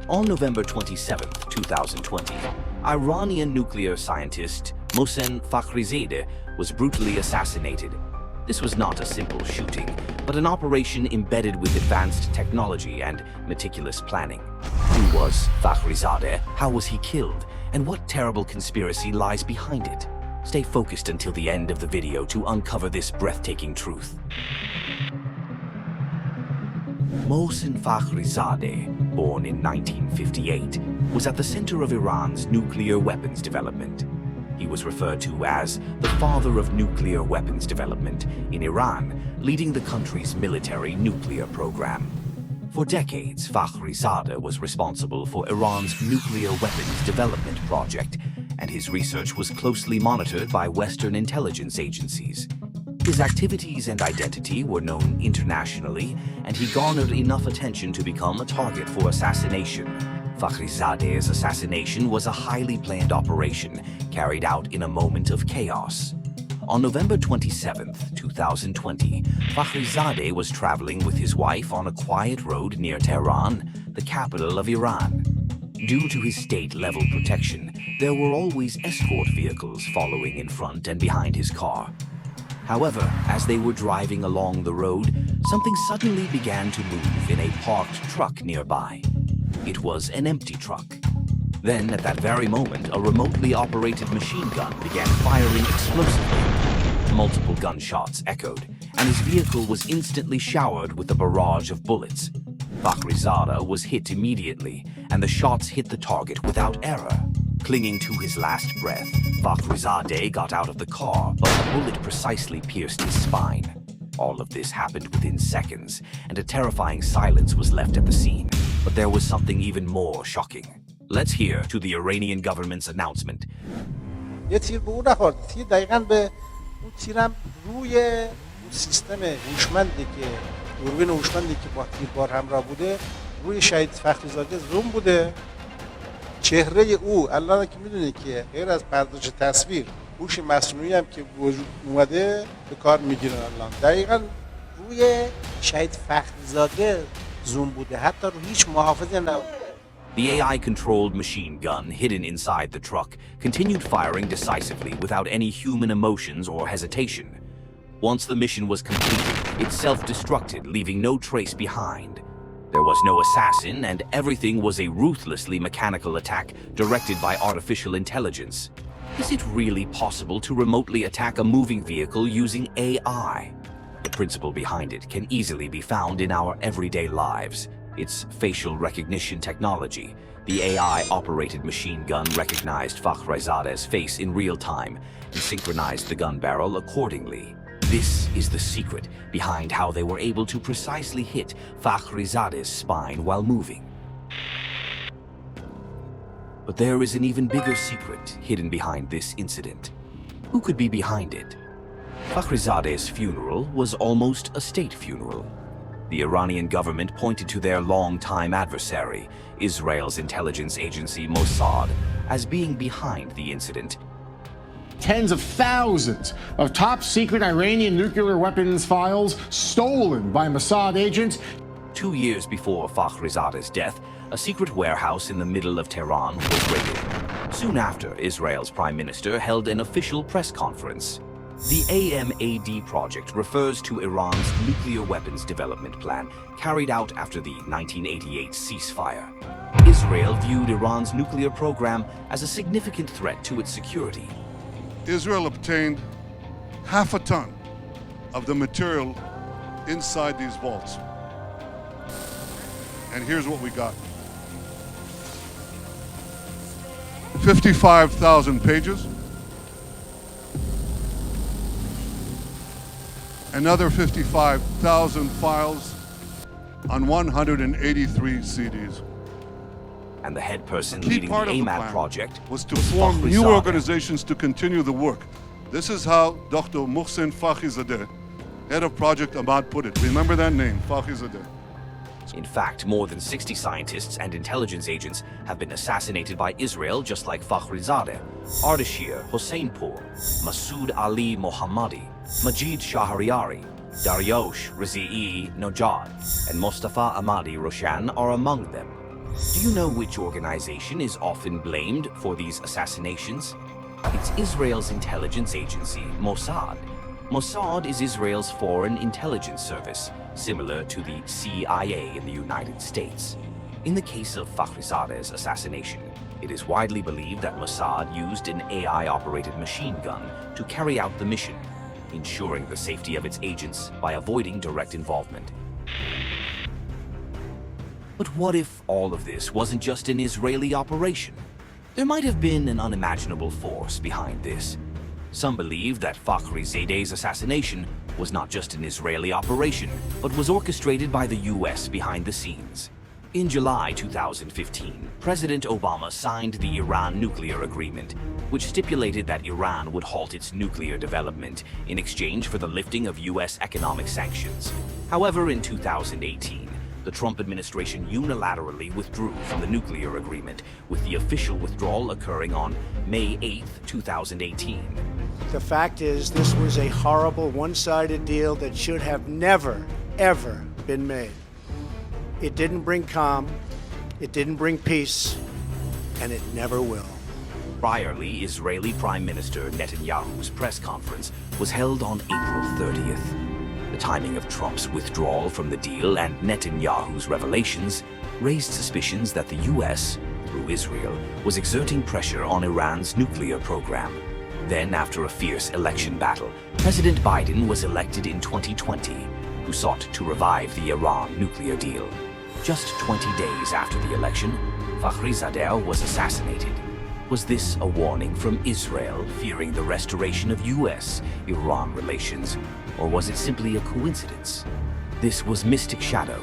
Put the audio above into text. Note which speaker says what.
Speaker 1: On November 27, 2020, Iranian nuclear scientist Mohsen Fakhrizadeh was brutally assassinated. This was not a simple shooting, but an operation embedded with advanced technology and meticulous planning. Who was Fakhrizadeh? How was he killed? And what terrible conspiracy lies behind it? Stay focused until the end of the video to uncover this breathtaking truth. Mohsen Fakhrizadeh, born in 1958, was at the center of Iran's nuclear weapons development. He was referred to as the father of nuclear weapons development in Iran, leading the country's military nuclear program. For decades, Fakhrizadeh was responsible for Iran's nuclear weapons development project, and his research was closely monitored by Western intelligence agencies. His activities and identity were known internationally, and he garnered enough attention to become a target for assassination. Fakhrizadeh's assassination was a highly planned operation carried out in a moment of chaos. On November 27, 2020, Fakhrizadeh was traveling with his wife on a quiet road near Tehran, the capital of Iran. Due to his state-level protection, there were always escort vehicles following in front and behind his car. However, as they were driving along the road, something suddenly began to move in a parked truck nearby. It was an empty truck. Then, at that very moment, a remotely operated machine gun began firing explosively. Multiple gunshots echoed, and his vehicle was instantly showered with a barrage of bullets. Fakhrizadeh was hit immediately, and the shots hit the target without error. Clinging to his last breath, Fakhrizadeh got out of the car, but the bullet precisely pierced his spine. All of this happened within seconds, and a terrifying silence was left at the scene. But there was something even more shocking. Let's hear to the Iranian government's announcement.
Speaker 2: یه تیر به اون نخورد. تیر دقیقاً به اون تیرم روی اون سیستم هوشمندی که دوربین هوشمندی که با تیربار همراه بوده روی شهید فخریزاده زوم بوده. چهره او الان که میدونید که غیر از پردازش تصویر هوش مصنوعی هم که وجود اومده به کار میگیرن الان. دقیقاً روی شهید فخریزاده زوم بوده. حتی رو هیچ محافظی نبود.
Speaker 1: The AI-controlled machine gun hidden inside the truck continued firing decisively without any human emotions or hesitation. Once the mission was completed, it self-destructed, leaving no trace behind. There was no assassin, and everything was a ruthlessly mechanical attack directed by artificial intelligence. Is it really possible to remotely attack a moving vehicle using AI? The principle behind it can easily be found in our everyday lives. It's facial recognition technology. The AI-operated machine gun recognized Fakhrizadeh's face in real time and synchronized the gun barrel accordingly. This is the secret behind how they were able to precisely hit Fakhrizadeh's spine while moving. But there is an even bigger secret hidden behind this incident. Who could be behind it? Fakhrizadeh's funeral was almost a state funeral. The Iranian government pointed to their longtime adversary, Israel's intelligence agency Mossad, as being behind the incident.
Speaker 3: Tens of thousands of top-secret Iranian nuclear weapons files stolen by Mossad agents.
Speaker 1: 2 years before Fakhrizadeh's death, a secret warehouse in the middle of Tehran was raided. Soon after, Israel's prime minister held an official press conference. The AMAD project refers to Iran's nuclear weapons development plan carried out after the 1988 ceasefire. Israel viewed Iran's nuclear program as a significant threat to its security.
Speaker 4: Israel obtained half a ton of the material inside these vaults. And here's what we got. 55,000 pages. Another 55,000 files on 183 CDs.
Speaker 1: And the head person
Speaker 4: Key
Speaker 1: leading the
Speaker 4: part of the
Speaker 1: AMAD
Speaker 4: plan
Speaker 1: project
Speaker 4: was to form new
Speaker 1: Fakhrizadeh.
Speaker 4: organizations to continue the work. This is how Dr. Mohsen Fakhrizadeh, head of Project Ahmad, put it. Remember that name, Fakhrizadeh.
Speaker 1: In fact, more than 60 scientists and intelligence agents have been assassinated by Israel, just like Fakhrizadeh, Ardashir Hossein-Pur, Masoud Ali Mohammadi, Majid Shahriari, Daryosh Rizii Nojad, and Mustafa Ahmadi Roshan are among them. Do you know which organization is often blamed for these assassinations? It's Israel's intelligence agency, Mossad. Mossad is Israel's foreign intelligence service, similar to the CIA in the United States. In the case of Fakhrizadeh's assassination, it is widely believed that Mossad used an AI-operated machine gun to carry out the mission, ensuring the safety of its agents by avoiding direct involvement. But what if all of this wasn't just an Israeli operation? There might have been an unimaginable force behind this. Some believe that Fakhrizadeh's assassination was not just an Israeli operation, but was orchestrated by the US behind the scenes. In July 2015, President Obama signed the Iran nuclear agreement, which stipulated that Iran would halt its nuclear development in exchange for the lifting of US economic sanctions. However, in 2018, the Trump administration unilaterally withdrew from the nuclear agreement, with the official withdrawal occurring on May 8, 2018.
Speaker 5: The fact is, this was a horrible one-sided deal that should have never, ever been made. It didn't bring calm, it didn't bring peace, and it never will.
Speaker 1: Priorly, Israeli Prime Minister Netanyahu's press conference was held on April 30th. The timing of Trump's withdrawal from the deal and Netanyahu's revelations raised suspicions that the US, through Israel, was exerting pressure on Iran's nuclear program. Then, after a fierce election battle, President Biden was elected in 2020, who sought to revive the Iran nuclear deal. Just 20 days after the election, Fakhrizadeh was assassinated. Was this a warning from Israel fearing the restoration of US-Iran relations, or was it simply a coincidence? This was Mystic Shadow,